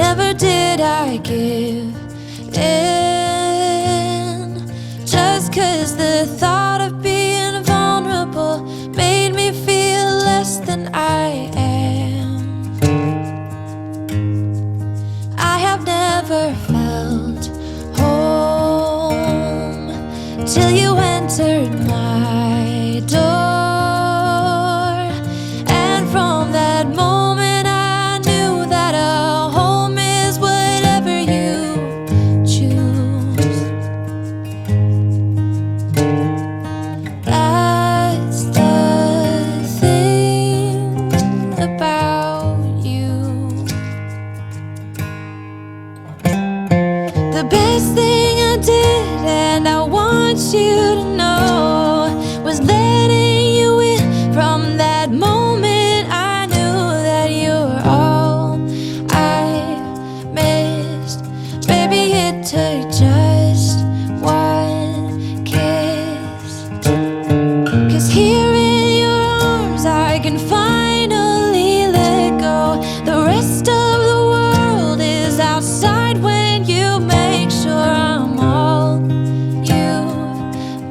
never did I give in, just 'cause the thought of being vulnerable made me feel less than I am. I have never felt home till you entered my door, and from that moment I knew that a home is whatever you choose. That's the thing about you. The best thing I did, and I want you to know, was letting you in. From that moment I knew that you were all I missed. Baby, it took just one kiss. 'Cause here in your arms I can finally let go. The rest of the world is outside when you make sure I'm all you've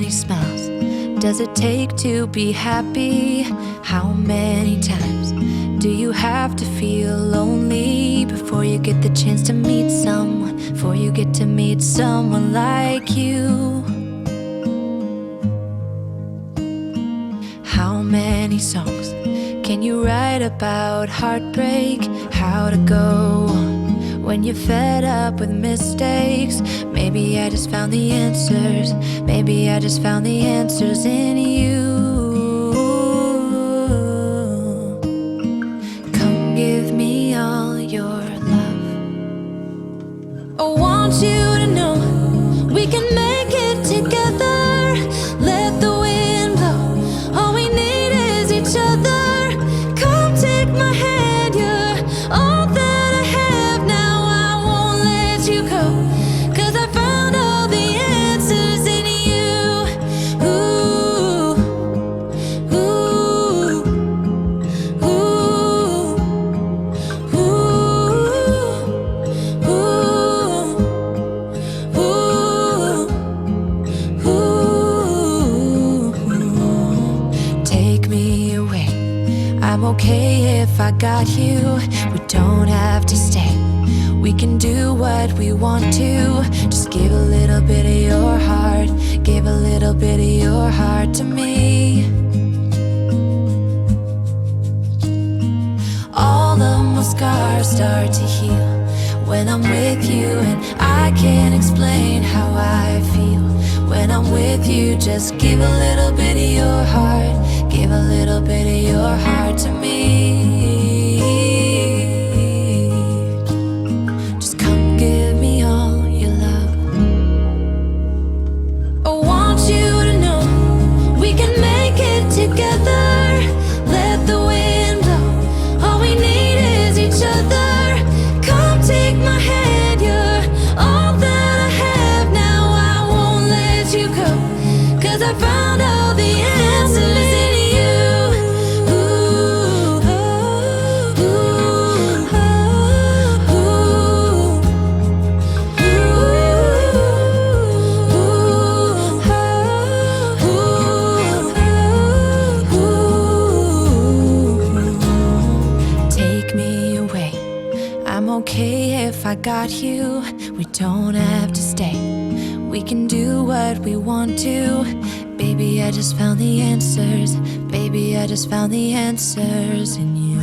many smiles does it take to be happy? How many times do you have to feel lonely before you get the chance to meet someone, before you get to meet someone like you? How many songs can you write about heartbreak? How to go on when you're fed up with mistakes? Maybe I just found the answers. Maybe I just found the answers in you. Come give me all your love. I want you to know we can make it together. Let the wind blow. All we need is each other. Come take my hand, you're all that I have now. I won't let you go, 'cause I found all the answers in you. Ooh, ooh, ooh, ooh, ooh. Take me away. I'm okay if I got you. We don't have to stay. We can do what we want to. Just give a little bit of your heart. Give a little bit of your heart to me. All of my scars start to heal when I'm with you, and I can't explain how I feel when I'm with you. Just give a little bit of your heart. Give a little bit of your heart to me. Just come give me all your love. I want you to know we can make it together. Let the wind blow. All we need is each other. Come take my hand, you're all that I have now. I won't let you go, 'cause I found all the answers in you. Ooh, ooh, ooh, ooh. Take me away. I'm okay if I got you. We don't have to stay. We can do what we want to. Baby, I just found the answers. Baby, I just found the answers in you.